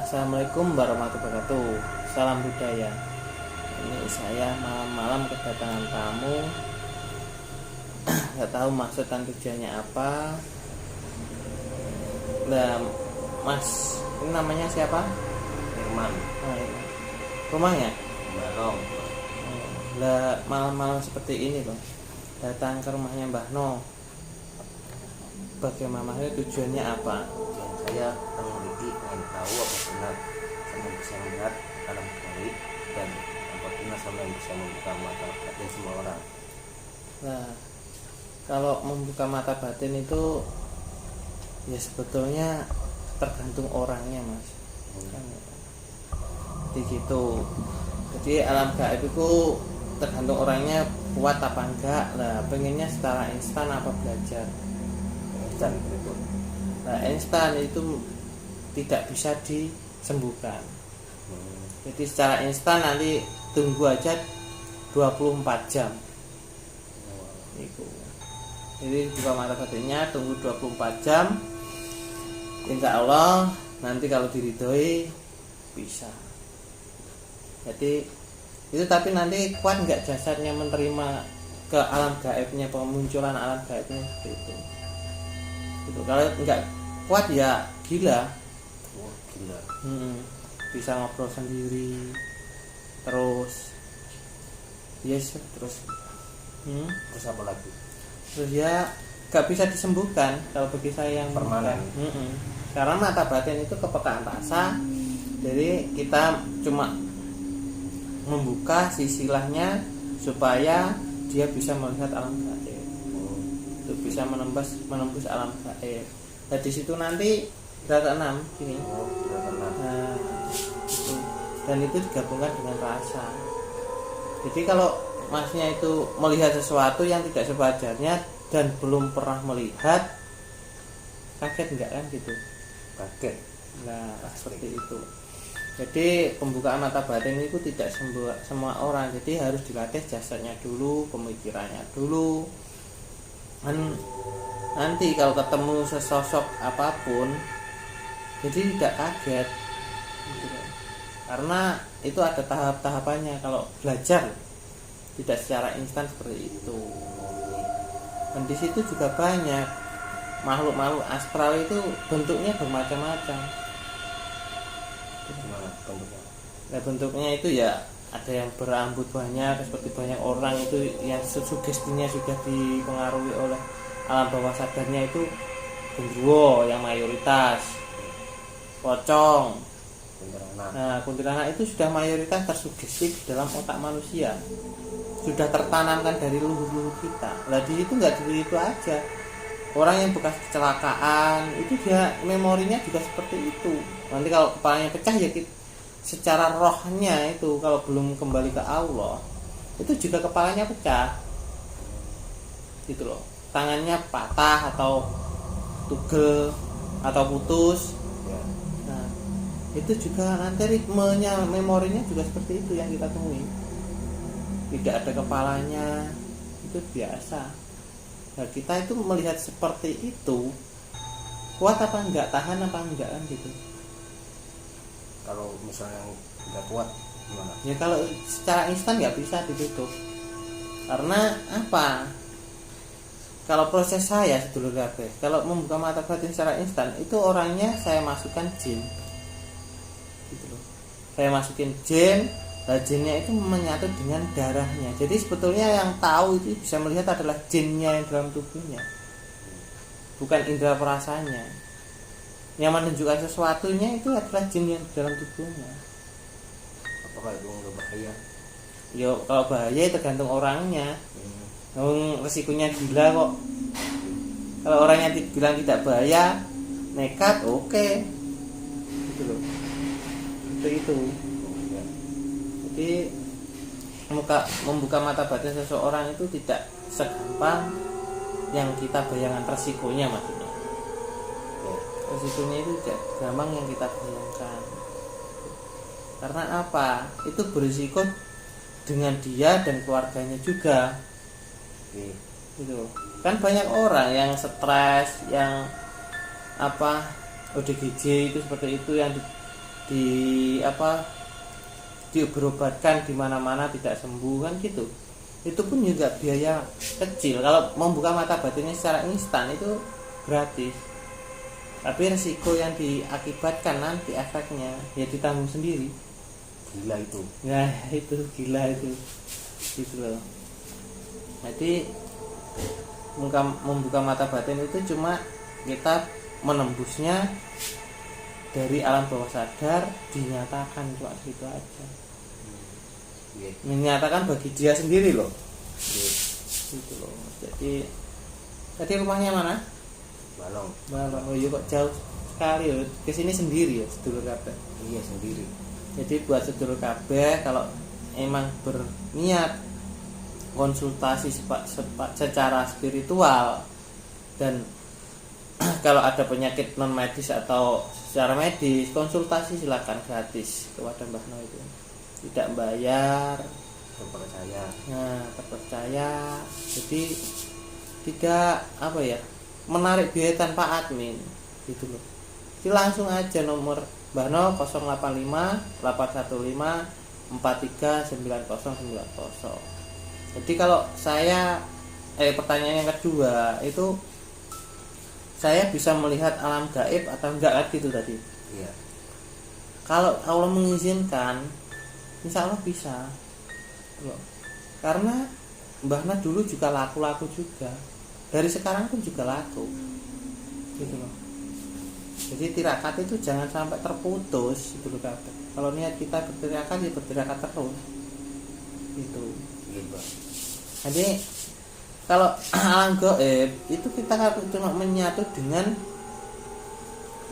Assalamualaikum warahmatullahi wabarakatuh. Salam budaya. Ini saya malam-malam kedatangan tamu. Nggak tahu maksud dan tujuannya apa. Nah, Mas, ini namanya siapa? Firman. Rumahnya? Barong. Lah, malam-malam seperti ini loh, datang ke rumahnya Mbah No. Bagaimana tujuannya apa? Saya peneliti ingin tahu apa benar sama bisa melihat alam gaib dan apa benar sama yang bisa membuka mata batin semua orang. Nah, kalau membuka mata batin itu ya sebetulnya tergantung orangnya, Mas. Jadi gitu. Jadi alam gaib itu tergantung orangnya kuat apa enggak. Lah, pengennya secara instan apa belajar. Dan itu Nah, instan itu tidak bisa disembuhkan. Jadi secara instan nanti tunggu aja 24 jam. Itu. Jadi buka mata batinnya tunggu 24 jam. Insya Allah nanti kalau diridhoi bisa. Jadi itu, tapi nanti kuat nggak jasadnya menerima ke alam gaibnya, pemunculan alam gaibnya seperti itu. Gitu. Kalau nggak kuat ya gila. gila. Bisa ngobrol sendiri terus, yes, terus Terus apa lagi? terus ya nggak bisa disembuhkan kalau bagi saya yang Permanen. Karena mata batin itu kepekaan rasa. Jadi kita cuma membuka sisilahnya supaya dia bisa melihat alam gaib. Itu bisa menembus alam gaib. Nah, di situ nanti derajat 6 ini. Nah, itu. Dan itu digabungkan dengan rasa. Jadi kalau Masnya itu melihat sesuatu yang tidak sewajarnya dan belum pernah melihat, kaget enggak kan gitu? Kaget. Nah, seperti itu. Jadi pembukaan mata batin itu tidak semua orang. Jadi harus dilatih jasadnya dulu, pemikirannya dulu. Nanti kalau ketemu sesosok apapun, jadi tidak kaget gitu. Karena itu ada tahap-tahapannya. Kalau belajar tidak secara instan seperti itu. Dan di situ juga banyak makhluk-makhluk astral itu bentuknya bermacam-macam. Gimana bentuknya? Nah, bentuknya itu ya ada yang berambut banyak seperti banyak orang, itu yang sugestinya sudah dipengaruhi oleh alam bawah sadarnya, itu genderuwo yang mayoritas, pocong. Kuntilanak. Nah, kuntilanak itu sudah mayoritas tersugesti di dalam otak manusia, sudah tertanamkan dari leluhur kita. Lah di itu nggak diri itu aja. Orang yang bekas kecelakaan itu dia memorinya juga seperti itu. Nanti kalau kepalanya pecah ya secara rohnya itu kalau belum kembali ke Allah itu juga kepalanya pecah. Gitu loh. Tangannya patah atau tugel atau putus. Ya. Nah, itu juga nanti ritmenya, memorinya juga seperti itu yang kita temui. Tidak ada kepalanya, itu biasa. Nah, kita itu melihat seperti itu, kuat apa enggak, tahan apa enggak kan gitu. Kalau misalnya tidak kuat gimana? Ya kalau secara instan nggak bisa ditutup. Karena apa? Kalau proses saya sedulur kabeh, kalau membuka mata batin secara instan itu orangnya saya masukkan jin. Gitu loh. Saya masukin jin, jinnya itu menyatu dengan darahnya. Jadi sebetulnya yang tahu itu bisa melihat adalah jinnya yang dalam tubuhnya, bukan indera perasanya. Yang menunjukkan sesuatunya itu adalah jin yang dalam tubuhnya. Apakah itu nggak bahaya? Yo, kalau bahaya tergantung orangnya. Resikonya gila kok. Kalau orangnya bilang tidak bahaya, nekat, oke. Gitu loh. Itu. Jadi membuka mata batin seseorang itu tidak segampang yang kita bayangkan resikonya, maksudnya. Resikonya itu tidak gampang yang kita bayangkan. Karena apa? Itu berisiko dengan dia dan keluarganya juga. Gitu. Kan banyak orang yang stres, yang ODGJ itu seperti itu, yang berobatkan di mana-mana tidak sembuh kan gitu. Itu pun juga biaya kecil. Kalau membuka mata batinnya secara instan itu gratis. Tapi resiko yang diakibatkan nanti efeknya ya ditanggung sendiri. Gila itu. Nah, itu gila itu. Gitu loh. Jadi membuka mata batin itu cuma kita menembusnya dari alam bawah sadar, dinyatakan cuma gitu aja. Menyatakan bagi dia sendiri loh. Gitu loh. Jadi tadi rumahnya mana? Balong. Oh iya kok jauh sekali ya. Kesini sendiri ya sedulur kabeh. Iya sendiri. Jadi buat sedulur kabeh kalau emang berniat konsultasi secara spiritual dan kalau ada penyakit non medis atau secara medis konsultasi silakan gratis kepada Mbah No itu tidak bayar, Terpercaya. nah terpercaya, jadi tidak menarik biaya tanpa admin gitu loh. Jadi langsung aja nomor Mbah No 085 815 439090. Jadi kalau saya pertanyaan yang kedua itu saya bisa melihat alam gaib atau enggak gitu tadi. Iya. Kalau Allah mengizinkan, insya Allah bisa. Loh. Karena Mbah Na dulu juga laku-laku juga. Dari sekarang pun juga laku. Gitu loh. Jadi tirakat itu jangan sampai terputus gitu loh kabeh. Kalau niat kita bertirakat ya bertirakat terus. Gitu. Gitu. Jadi kalau alam gaib itu kita harus cuma menyatu dengan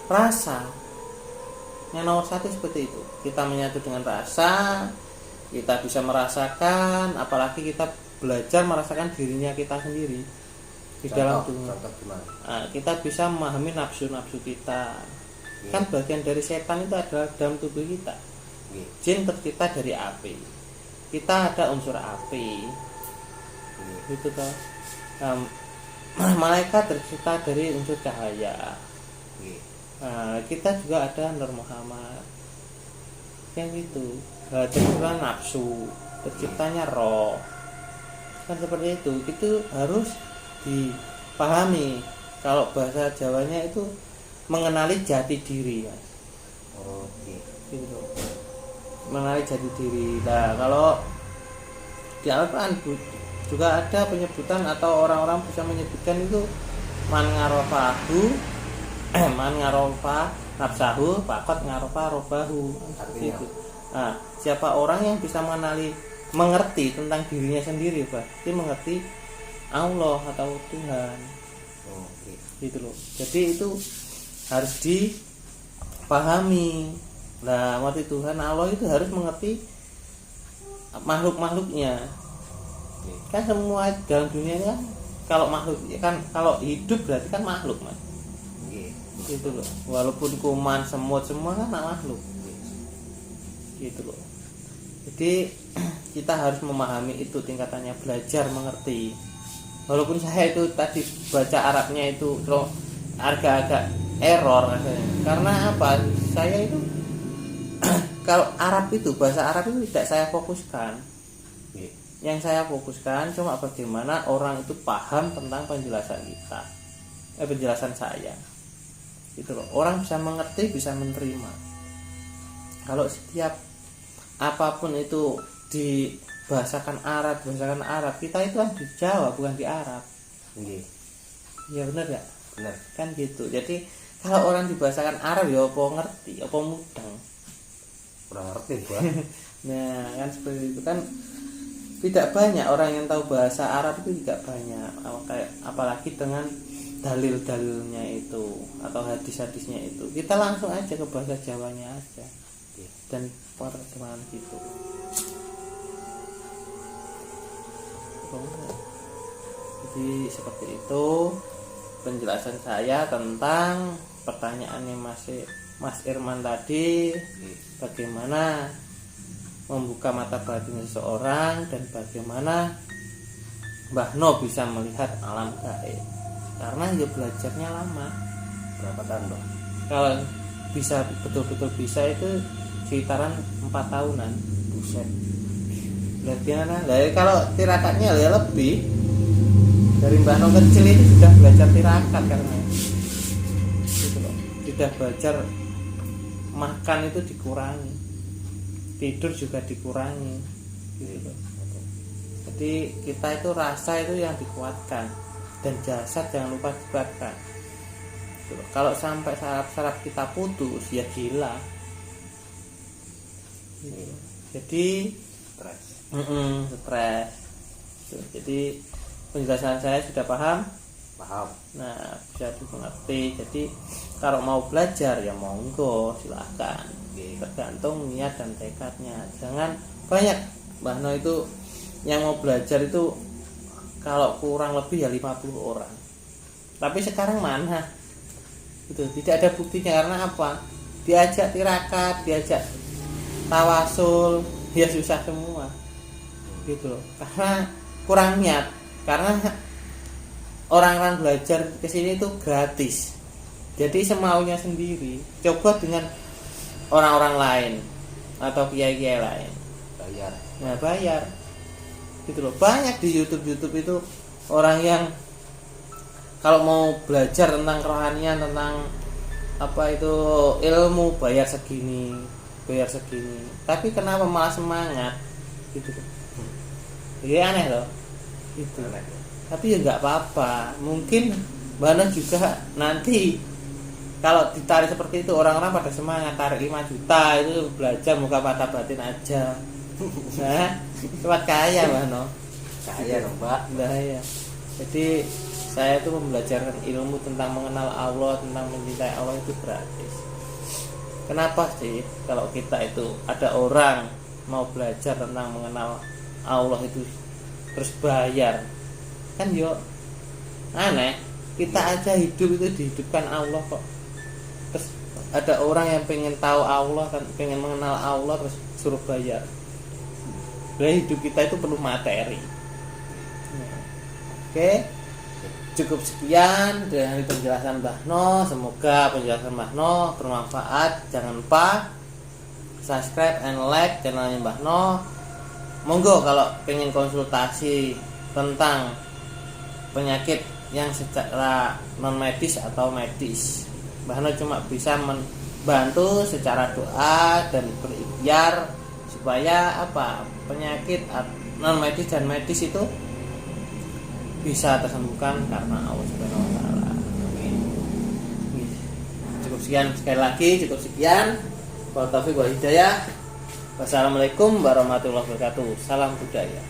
rasa. Yang nomor satu seperti itu. Kita menyatu dengan rasa, kita bisa merasakan, apalagi kita belajar merasakan dirinya kita sendiri di dalam dunia. Nah, kita bisa memahami nafsu-nafsu kita. Kan bagian dari setan itu adalah dalam tubuh kita. Jin tercipta dari api. Kita ada unsur api. Gitu toh. Malaikat tercipta dari unsur cahaya. Nah, kita juga ada Nur Muhammad. Yang itu tercipta nafsu, terciptanya roh. Kan seperti itu. Itu harus dipahami. Kalau bahasa Jawanya itu mengenali jati diri ya. Oke. Gitu. Mengenali jati diri. Nah, kalau di Al-Quran juga ada penyebutan atau orang-orang bisa menyebutkan itu man ngarofahu man ngarofa nafsahu fakot ngarofa robahu. Gitu. Nah, siapa orang yang bisa mengerti tentang dirinya sendiri, berarti mengerti Allah atau Tuhan. Gitu loh. Jadi itu harus dipahami. Nah, mengerti Tuhan Allah itu harus mengerti makhluk-makhluknya. Kan semua dalam dunia ini kan kalau makhluk kan kalau hidup berarti kan makhluk, Mas. Gitu loh. Walaupun kuman, semut semua kan makhluk. Gitu loh. Jadi kita harus memahami itu tingkatannya, belajar mengerti. Walaupun saya itu tadi baca Arabnya itu agak-agak error rasanya. Karena apa? Saya itu kalau Arab itu bahasa Arab itu tidak saya fokuskan. Yang saya fokuskan cuma bagaimana orang itu paham tentang penjelasan kita, penjelasan saya. Gitu loh. Orang bisa mengerti, bisa menerima. Kalau setiap apapun itu dibahasakan Arab, kita itu kan di Jawa bukan di Arab. Iya benar ya? Benar. Kan gitu. Jadi kalau orang dibahasakan Arab ya apa ngerti, apa mudeng. Kurang ngerti gua. Nah, kan seperti itu kan. Tidak banyak orang yang tahu bahasa Arab itu, tidak banyak. Apalagi dengan dalil-dalilnya itu atau hadis-hadisnya itu. Kita langsung aja ke bahasa Jawanya aja dan perjemahan gitu. Jadi seperti itu penjelasan saya tentang pertanyaannya Mas Irman tadi, bagaimana membuka mata batin seseorang dan bagaimana Mbah No bisa melihat alam gaib. Karena dia belajarnya lama. Berapa tahun, Bang? Kalau bisa betul-betul bisa itu sekitaran 4 tahunan. Buset. Gimana? Dari kalau tirakatnya ya lebih dari Mbah Nom kecil ini sudah belajar tirakat karena gitu loh. Sudah belajar makan itu dikurangi, tidur juga dikurangi gitu loh. Jadi kita itu rasa itu yang dikuatkan dan jasad jangan lupa dikuatkan gitu loh. Kalau sampai saraf-saraf kita putus ya gila gitu loh. Jadi Stres. stres. Jadi penjelasan saya sudah paham. Paham. Nah, bisa dimengerti. Jadi kalau mau belajar ya monggo silahkan. Tergantung niat dan tekadnya. Jangan banyak. Mbah No itu yang mau belajar itu kalau kurang lebih ya 50 orang. Tapi sekarang mana? Itu tidak ada buktinya karena apa? Diajak tirakat, diajak tawasul, ya susah semua. Gitu loh. Karena kurang niat. Karena orang-orang belajar ke sini itu gratis. Jadi semaunya sendiri. Coba dengan orang-orang lain atau kiai-kiai lain. Bayar. Nah, bayar. Gitu loh. Banyak di YouTube itu orang yang kalau mau belajar tentang kerohanian, tentang apa itu ilmu bayar segini. Tapi kenapa malah semangat? Gitu loh. Jadi aneh loh. Itu. Tapi ya nggak apa-apa. Mungkin Mbah juga nanti kalau ditarik seperti itu orang-orang pada semangat tarik 5 juta itu belajar muka mata batin aja. Nah, cepat kaya Mbah. Kaya dong, Mbak. Nah, ya. Jadi saya itu membelajarkan ilmu tentang mengenal Allah, tentang mencintai Allah itu gratis. Kenapa sih kalau kita itu ada orang mau belajar tentang mengenal Allah itu terus bayar? Kan yo aneh. Kita aja hidup itu dihidupkan Allah kok. Terus ada orang yang pengen tahu Allah, kan pengen mengenal Allah terus suruh bayar. Jadi hidup kita itu perlu materi. Oke. Cukup sekian dari penjelasan Mbah No. Semoga penjelasan Mbah No bermanfaat. Jangan lupa subscribe and like channelnya Mbah No. Monggo kalau pengen konsultasi tentang penyakit yang secara non medis atau medis, Mbah No cuma bisa membantu secara doa dan berikhtiar supaya apa penyakit non medis dan medis itu bisa tersembuhkan karena Allah Subhanahu wa taala. Amin. Cukup sekian sekali lagi, cukup sekian. Wa taufiq wal hidayah. Wassalamualaikum warahmatullahi wabarakatuh. Salam budaya.